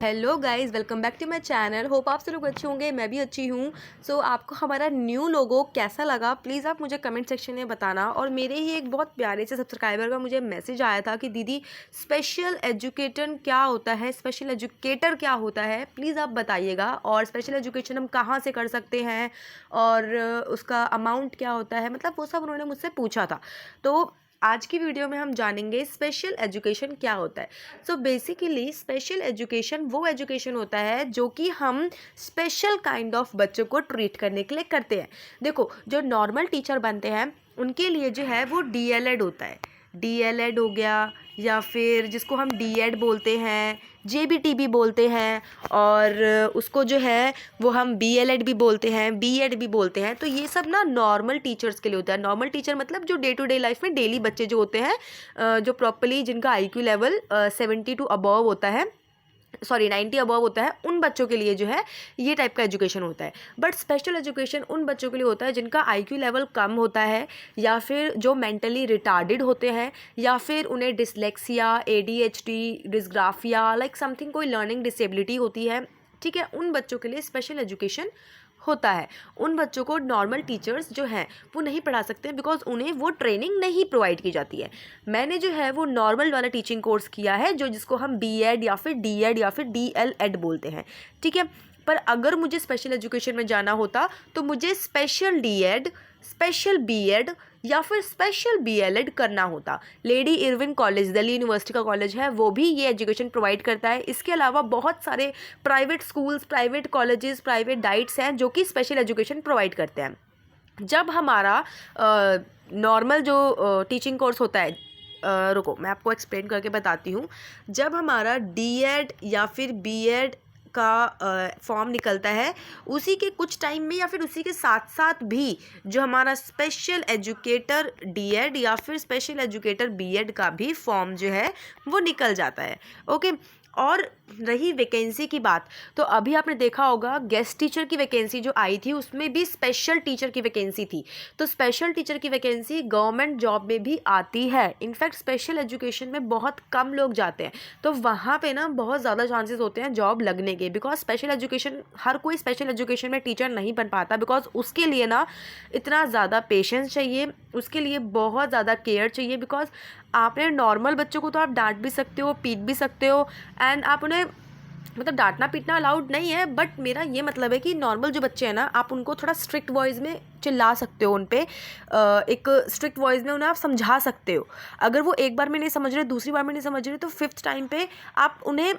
Hello guys, welcome back to my channel. Hope आप सब लोग अच्छे होंगे, मैं भी अच्छी हूँ। सो आपको हमारा न्यू लोगो कैसा लगा प्लीज़ आप मुझे कमेंट सेक्शन में बताना। और मेरे ही एक बहुत प्यारे से सब्सक्राइबर का मुझे मैसेज आया था कि दीदी स्पेशल एजुकेटर क्या होता है, स्पेशल एजुकेटर क्या होता है, प्लीज़ आप बताइएगा। और स्पेशल एजुकेशन हम कहाँ से कर सकते हैं और उसका अमाउंट क्या होता है, मतलब वो सब उन्होंने मुझसे पूछा था। तो आज की वीडियो में हम जानेंगे स्पेशल एजुकेशन क्या होता है। सो बेसिकली स्पेशल एजुकेशन वो एजुकेशन होता है जो कि हम स्पेशल काइंड ऑफ बच्चों को ट्रीट करने के लिए करते हैं। देखो, जो नॉर्मल टीचर बनते हैं उनके लिए जो है वो डीएलएड होता है। डीएलएड हो गया, या फिर जिसको हम डीएड बोलते हैं, जेबीटी भी बोलते हैं, और उसको जो है वो हम बीएलएड भी बोलते हैं, बीएड भी बोलते हैं। तो ये सब ना नॉर्मल टीचर्स के लिए होता है। नॉर्मल टीचर मतलब जो डे टू डे लाइफ में डेली बच्चे जो होते हैं, जो प्रॉपरली जिनका आईक्यू लेवल 70 टू अबव होता है, 90 अबव होता है, उन बच्चों के लिए जो है ये टाइप का एजुकेशन होता है। बट स्पेशल एजुकेशन उन बच्चों के लिए होता है जिनका आईक्यू लेवल कम होता है, या फिर जो मेंटली रिटार्डेड होते हैं, या फिर उन्हें dyslexia, ADHD, dysgraphia, like something कोई लर्निंग डिसेबिलिटी होती है। ठीक है, उन बच्चों के लिए स्पेशल एजुकेशन होता है। उन बच्चों को नॉर्मल टीचर्स जो हैं वो नहीं पढ़ा सकते, बिकॉज उन्हें वो ट्रेनिंग नहीं प्रोवाइड की जाती है। मैंने जो है वो नॉर्मल वाला टीचिंग कोर्स किया है, जिसको हम बीएड या फिर डीएड या फिर डीएलएड बोलते हैं। ठीक है, पर अगर मुझे स्पेशल एजुकेशन में जाना होता तो मुझे स्पेशल डीएड, स्पेशल बीएड या फिर स्पेशल बीएलएड करना होता। Lady Irwin college, Delhi university का कॉलेज है, वो भी ये एजुकेशन प्रोवाइड करता है। इसके अलावा बहुत सारे private schools, private colleges, private diets हैं जो कि स्पेशल एजुकेशन प्रोवाइड करते हैं। जब हमारा नॉर्मल जो टीचिंग कोर्स होता है, रुको मैं आपको एक्सप्लेन करके बताती हूँ। जब हमारा डीएड या फिर बीएड का फॉर्म निकलता है, उसी के कुछ टाइम में या फिर उसी के साथ साथ भी जो हमारा स्पेशल एजुकेटर डीएड या फिर स्पेशल एजुकेटर बीएड का भी फॉर्म जो है वो निकल जाता है। ओके, और रही वैकेंसी की बात, तो अभी आपने देखा होगा गेस्ट टीचर की वैकेंसी जो आई थी उसमें भी स्पेशल टीचर की वैकेंसी थी। तो स्पेशल टीचर की वैकेंसी गवर्नमेंट जॉब में भी आती है। इनफैक्ट स्पेशल एजुकेशन में बहुत कम लोग जाते हैं, तो वहाँ पे ना बहुत ज़्यादा चांसेस होते हैं जॉब लगने के। बिकॉज स्पेशल एजुकेशन, हर कोई स्पेशल एजुकेशन में टीचर नहीं बन पाता, बिकॉज उसके लिए ना इतना ज़्यादा पेशेंस चाहिए, उसके लिए बहुत ज़्यादा केयर चाहिए। बिकॉज आपने नॉर्मल बच्चों को तो आप डांट भी सकते हो, पीट भी सकते हो, एंड आप उन्हें, मतलब डांटना पीटना अलाउड नहीं है, बट मेरा ये मतलब है कि नॉर्मल जो बच्चे हैं ना, आप उनको थोड़ा स्ट्रिक्ट वॉइस में चिल्ला सकते हो, उन पे एक स्ट्रिक्ट वॉइस में उन्हें आप समझा सकते हो। अगर वो एक बार में नहीं समझ रहे, दूसरी बार में नहीं समझ रहे, तो फिफ्थ टाइम पे आप उन्हें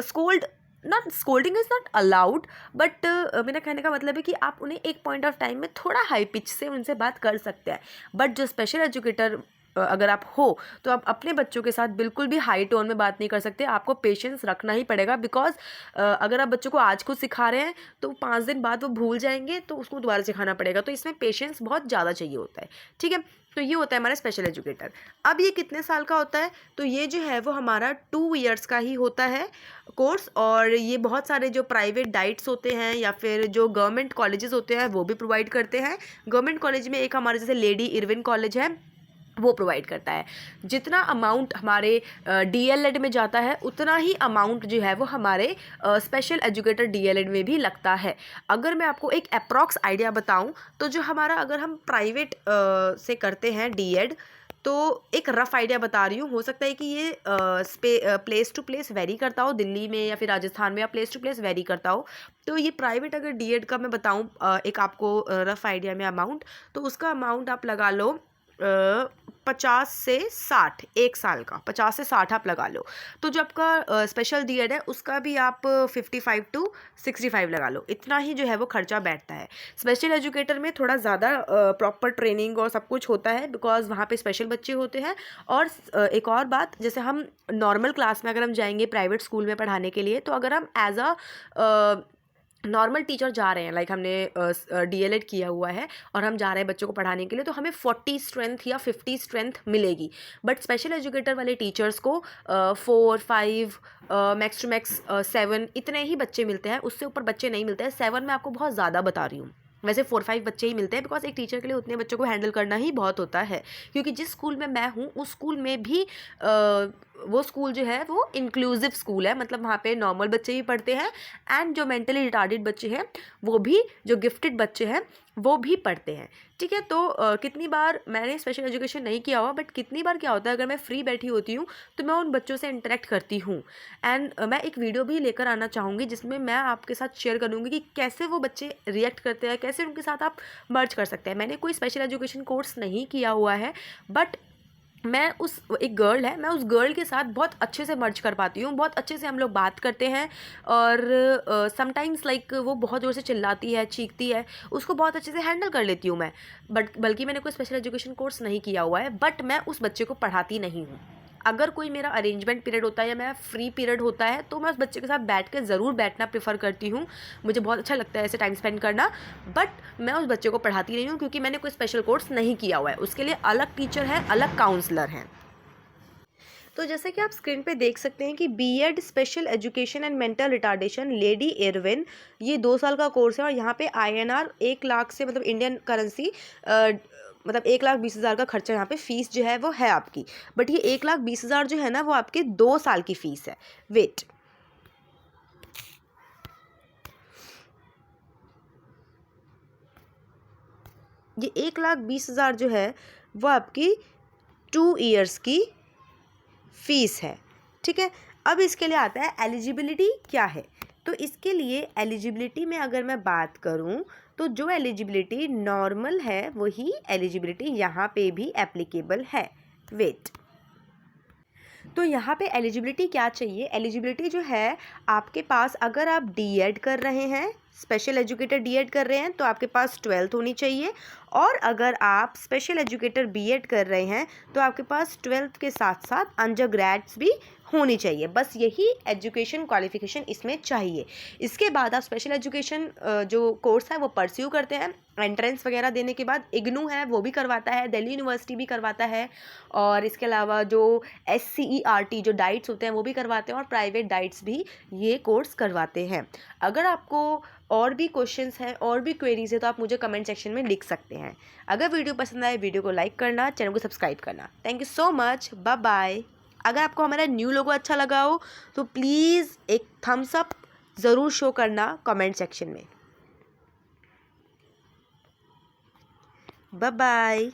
scold, not scolding is not allowed, but मेरा कहने का मतलब है कि आप उन्हें एक पॉइंट ऑफ टाइम में थोड़ा हाई पिच से उनसे बात कर सकते हैं। बट जो स्पेशल एजुकेटर अगर आप हो तो आप अपने बच्चों के साथ बिल्कुल भी हाई टोन में बात नहीं कर सकते। आपको पेशेंस रखना ही पड़ेगा, बिकॉज अगर आप बच्चों को आज कुछ सिखा रहे हैं तो 5 दिन बाद वो भूल जाएंगे, तो उसको दोबारा सिखाना पड़ेगा। तो इसमें पेशेंस बहुत ज़्यादा चाहिए होता है। ठीक है, तो ये होता है हमारा स्पेशल एजुकेटर। अब ये कितने साल का होता है, तो ये जो है वो हमारा 2 ईयर्स का ही होता है कोर्स। और ये बहुत सारे जो प्राइवेट डाइट्स होते हैं या फिर जो गवर्नमेंट कॉलेजेस होते हैं वो भी प्रोवाइड करते हैं। गवर्नमेंट कॉलेज में एक हमारे जैसे लेडी इरविन कॉलेज है, वो प्रोवाइड करता है। जितना अमाउंट हमारे डीएलएड में जाता है उतना ही अमाउंट जो है वो हमारे स्पेशल एजुकेटर डीएलएड में भी लगता है। अगर मैं आपको एक अप्रॉक्स आइडिया बताऊं, तो जो हमारा, अगर हम प्राइवेट से करते हैं डीएड, तो एक रफ़ आइडिया बता रही हूँ, हो सकता है कि ये प्लेस टू प्लेस वेरी करता हो, दिल्ली में या फिर राजस्थान में, या प्लेस टू प्लेस वेरी करता हो। तो ये प्राइवेट अगर डीएड का मैं बताऊँ एक आपको रफ़ आइडिया में अमाउंट, तो उसका अमाउंट आप लगा लो 50 से 60, एक साल का 50 से 60 आप लगा लो। तो जो आपका स्पेशल डीएड है उसका भी आप 55 टू 65 लगा लो, इतना ही जो है वो खर्चा बैठता है। स्पेशल एजुकेटर में थोड़ा ज़्यादा प्रॉपर ट्रेनिंग और सब कुछ होता है, बिकॉज वहाँ पे स्पेशल बच्चे होते हैं। और एक और बात, जैसे हम नॉर्मल क्लास में अगर हम जाएंगे प्राइवेट स्कूल में पढ़ाने के लिए, तो अगर हम एज अ नॉर्मल टीचर जा रहे हैं, लाइक हमने डीएलएड किया हुआ है और हम जा रहे हैं बच्चों को पढ़ाने के लिए, तो हमें 40 स्ट्रेंथ या 50 स्ट्रेंथ मिलेगी। बट स्पेशल एजुकेटर वाले टीचर्स को 4, 5, मैक्स टू मैक्स 7 इतने ही बच्चे मिलते हैं, उससे ऊपर बच्चे नहीं मिलते हैं। 7 मैं आपको बहुत ज़्यादा बता रही हूँ, वैसे 4-5 बच्चे ही मिलते हैं, बिकॉज एक टीचर के लिए उतने बच्चों को हैंडल करना ही बहुत होता है। क्योंकि जिस स्कूल में मैं हूँ उस स्कूल में भी वो स्कूल जो है वो इंक्लूसिव स्कूल है, मतलब वहाँ पे नॉर्मल बच्चे भी पढ़ते हैं एंड जो मेंटली रिटार्डेड बच्चे हैं वो भी, जो गिफ्टेड बच्चे हैं वो भी पढ़ते हैं। ठीक है, तो कितनी बार मैंने स्पेशल एजुकेशन नहीं किया हुआ, बट कितनी बार क्या होता है, अगर मैं फ्री बैठी होती हूँ तो मैं उन बच्चों से इंटरेक्ट करती हूँ एंड मैं एक वीडियो भी लेकर आना चाहूँगी जिसमें मैं आपके साथ शेयर करूँगी कि कैसे वो बच्चे रिएक्ट करते हैं, कैसे उनके साथ आप मर्ज कर सकते हैं। मैंने कोई स्पेशल एजुकेशन कोर्स नहीं किया हुआ है, बट मैं उस, एक गर्ल है, मैं उस गर्ल के साथ बहुत अच्छे से मर्ज कर पाती हूँ, बहुत अच्छे से हम लोग बात करते हैं। और समटाइम्स लाइक वो बहुत ज़ोर से चिल्लाती है, चीखती है, उसको बहुत अच्छे से हैंडल कर लेती हूँ मैं। बट बल्कि मैंने कोई स्पेशल एजुकेशन कोर्स नहीं किया हुआ है, बट मैं उस बच्चे को पढ़ाती नहीं हूँ। अगर कोई मेरा अरेंजमेंट पीरियड होता है या मेरा फ्री पीरियड होता है तो मैं उस बच्चे के साथ बैठ के ज़रूर बैठना प्रेफर करती हूँ, मुझे बहुत अच्छा लगता है ऐसे टाइम स्पेंड करना। बट मैं उस बच्चे को पढ़ाती नहीं हूँ क्योंकि मैंने कोई स्पेशल कोर्स नहीं किया हुआ है, उसके लिए अलग टीचर है, अलग काउंसलर हैं। तो जैसे कि आप स्क्रीन पे देख सकते हैं कि BEd special education and mental retardation Lady Irwin, ये 2 साल का कोर्स है और यहाँ पे INR 1 लाख से, मतलब इंडियन करेंसी मतलब 1,20,000 का खर्चा, यहाँ पे फीस जो है वो है आपकी। बट ये 1,20,000 जो है ना वो आपके 2 साल की फीस है। वेट, ये 1,20,000 जो है वो आपकी 2 ईयर्स की फीस है। ठीक है, अब इसके लिए आता है एलिजिबिलिटी क्या है। तो इसके लिए एलिजिबिलिटी में अगर मैं बात करूं तो जो एलिजिबिलिटी नॉर्मल है वही एलिजिबिलिटी यहाँ पे भी एप्लीकेबल है। वेट, तो यहाँ पे एलिजिबिलिटी क्या चाहिए, एलिजिबिलिटी जो है आपके पास, अगर आप डीएड कर रहे हैं, स्पेशल एजुकेटर डीएड कर रहे हैं तो आपके पास 12th होनी चाहिए। और अगर आप स्पेशल एजुकेटर बीएड कर रहे हैं तो आपके पास 12th के साथ साथ अंडर ग्रेड्स भी होनी चाहिए। बस यही एजुकेशन क्वालिफिकेशन इसमें चाहिए। इसके बाद आप स्पेशल एजुकेशन जो कोर्स है वो परस्यू करते हैं, एंट्रेंस वगैरह देने के बाद इग्नू है वो भी करवाता है, दिल्ली यूनिवर्सिटी भी करवाता है, और इसके अलावा जो SCERT जो डाइट्स होते हैं वो भी करवाते हैं, और प्राइवेट डाइट्स भी ये कोर्स करवाते हैं। अगर आपको और भी क्वेश्चंस हैं और भी क्वेरीज है तो आप मुझे कमेंट सेक्शन में लिख सकते हैं। अगर वीडियो पसंद आए वीडियो को लाइक करना, चैनल को सब्सक्राइब करना। Thank you so much, bye bye. अगर आपको हमारा न्यू लोगो अच्छा लगा हो तो प्लीज़ एक थम्स अप ज़रूर शो करना कमेंट सेक्शन में। Bye bye.